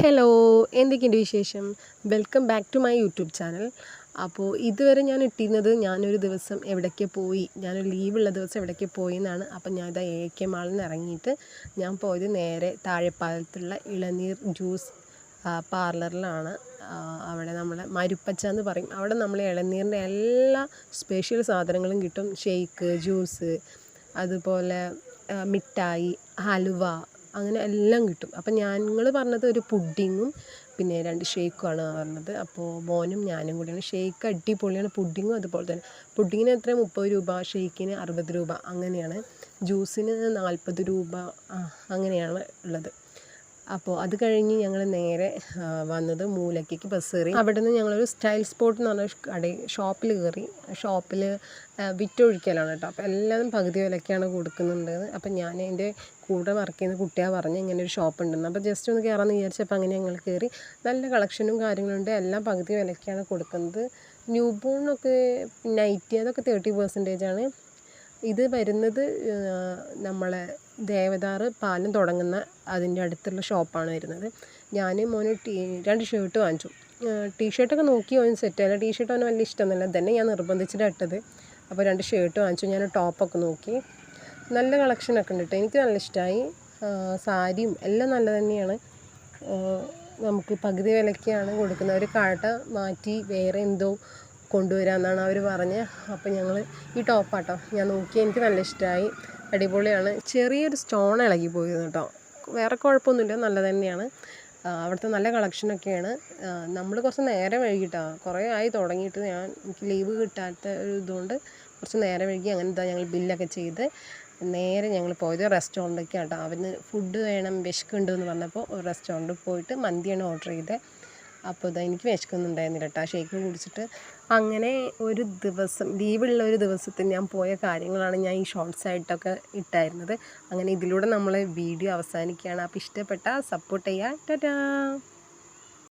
Hello, എന്തൊക്കെയുണ്ട് വിശേഷം? Welcome back to my YouTube channel. അപ്പോൾ ഇതുവരെ ഞാൻ ഇട്ടിരുന്നത് ഞാനൊരു ദിവസം എവിടേക്ക് പോയി, ഞാനൊരു ലീവുള്ള ദിവസം എവിടേക്ക് പോയി എന്നാണ്. അപ്പം ഞാൻ ഇതാ AK മാളിൽ നിന്ന് ഇറങ്ങിയിട്ട് ഞാൻ പോയത് നേരെ താഴെപ്പാലത്തുള്ള ഇളനീർ ജ്യൂസ് പാർലറിലാണ്. അവിടെ നമ്മളെ മരുപ്പച്ച എന്ന് പറയും. അവിടെ നമ്മൾ ഇളനീരിൻ്റെ എല്ലാ സ്പെഷ്യൽ സാധനങ്ങളും കിട്ടും. ഷെയ്ക്ക്, ജ്യൂസ്, അതുപോലെ മിഠായി, ഹലുവ, അങ്ങനെ എല്ലാം കിട്ടും. അപ്പം ഞങ്ങൾ പറഞ്ഞത് ഒരു പുഡിങ്ങും പിന്നെ 2 ഷേക്കുമാണ് പറഞ്ഞത്. അപ്പോൾ മോനും ഞാനും കൂടിയാണ്. ഷേക്ക് അടിപൊളിയാണ്, പുഡിങ്ങും അതുപോലെ തന്നെ. പുഡിങ്ങിന് എത്ര 30 രൂപ, ഷേക്കിന് 60 രൂപ, അങ്ങനെയാണ്. ജ്യൂസിന് 40 രൂപ, അങ്ങനെയാണ് ഉള്ളത്. അപ്പോൾ അത് കഴിഞ്ഞ് ഞങ്ങൾ നേരെ വന്നത് മൂലയ്ക്ക് ബസ് കയറി. അവിടെ നിന്ന് ഞങ്ങളൊരു സ്റ്റൈൽ സ്പോട്ട് എന്ന് പറഞ്ഞ ഷോപ്പിൽ കയറി. ഷോപ്പിൽ വിറ്റൊഴിക്കലാണ് കേട്ടോ. അപ്പോൾ എല്ലാതും പകുതി വിലയ്ക്കാണ് കൊടുക്കുന്നുണ്ട്. അപ്പം ഞാൻ എൻ്റെ കൂടെ വർക്ക് ചെയ്യുന്ന കുട്ടിയാണ് പറഞ്ഞ് ഇങ്ങനെ ഒരു ഷോപ്പ് ഉണ്ടെന്ന്. അപ്പോൾ ജസ്റ്റ് ഒന്ന് കയറാമെന്ന് വിചാരിച്ചപ്പോൾ അങ്ങനെ ഞങ്ങൾ കയറി. നല്ല കളക്ഷനും കാര്യങ്ങളുണ്ട്. എല്ലാം പകുതി വിലയ്ക്കാണ് കൊടുക്കുന്നത്. ന്യൂ ബോണിനൊക്കെ നൈറ്റി അതൊക്കെ 30% ഇത് വരുന്നത് നമ്മളെ ദേവദാർ പാലം തുടങ്ങുന്ന അതിൻ്റെ അടുത്തുള്ള ഷോപ്പാണ് വരുന്നത്. ഞാൻ മോന് 2 ഷർട്ട് വാങ്ങിച്ചു. ടീഷർട്ടൊക്കെ നോക്കി അവന് സെറ്റായില്ല. ടീഷർട്ട് അവന് വലിയ ഇഷ്ടമൊന്നുമില്ല. തന്നെ ഞാൻ നിർബന്ധിച്ചിട്ട് ഇട്ടത്. അപ്പോൾ 2 ഷർട്ട് വാങ്ങിച്ചു. ഞാൻ ടോപ്പൊക്കെ നോക്കി. നല്ല കളക്ഷനൊക്കെ ഉണ്ട് കേട്ടോ. എനിക്ക് നല്ല ഇഷ്ടമായി. സാരിയും എല്ലാം നല്ല തന്നെയാണ്. നമുക്ക് പകുതി വിലയ്ക്കാണ് കൊടുക്കുന്നത്. ഒരു കട മാറ്റി വേറെ എന്തോ കൊണ്ടുവരാമെന്നാണ് അവർ പറഞ്ഞത്. അപ്പോൾ ഞങ്ങൾ ഈ ടോപ്പാട്ടോ ഞാൻ നോക്കി. എനിക്ക് നല്ല ഇഷ്ടമായി, അടിപൊളിയാണ്. ചെറിയൊരു സ്റ്റോൺ ഇളകി പോയിരുന്നു കേട്ടോ. വേറെ കുഴപ്പമൊന്നുമില്ല, നല്ല തന്നെയാണ്. അവിടുത്തെ നല്ല കളക്ഷനൊക്കെയാണ്. നമ്മൾ കുറച്ച് നേരം വൈകിട്ടാണ്, കുറേ ആയി തുടങ്ങിയിട്ട്. എനിക്ക് ലീവ് കിട്ടാത്ത ഒരു ഇതുകൊണ്ട് കുറച്ച് നേരം വൈകി. അങ്ങനെ ഇതാ ഞങ്ങൾ ബില്ലൊക്കെ ചെയ്ത് നേരെ ഞങ്ങൾ പോയത് റെസ്റ്റോറൻറ്റിലേക്കാണ് കേട്ടോ. അവന് ഫുഡ് വേണം, വിശക്കുന്നുണ്ടെന്ന് പറഞ്ഞപ്പോൾ ഒരു റെസ്റ്റോറൻറ്റിൽ പോയിട്ട് മന്തിയാണ് ഓർഡർ ചെയ്തത്. അപ്പോൾ ഇതാ എനിക്ക് വിശക്കൊന്നുണ്ടായിരുന്നില്ല കേട്ടോ, ഷേക്ക് കുടിച്ചിട്ട്. അങ്ങനെ ഒരു ദിവസം ലീവുള്ള ഒരു ദിവസത്തിൽ ഞാൻ പോയ കാര്യങ്ങളാണ് ഞാൻ ഈ ഷോർട്സ് ആയിട്ടൊക്കെ ഇട്ടായിരുന്നത്. അങ്ങനെ ഇതിലൂടെ നമ്മൾ വീഡിയോ അവസാനിക്കുകയാണ്. അപ്പോൾ ഇഷ്ടപ്പെട്ടാൽ സപ്പോർട്ട് ചെയ്യുക. ടാറ്റാ.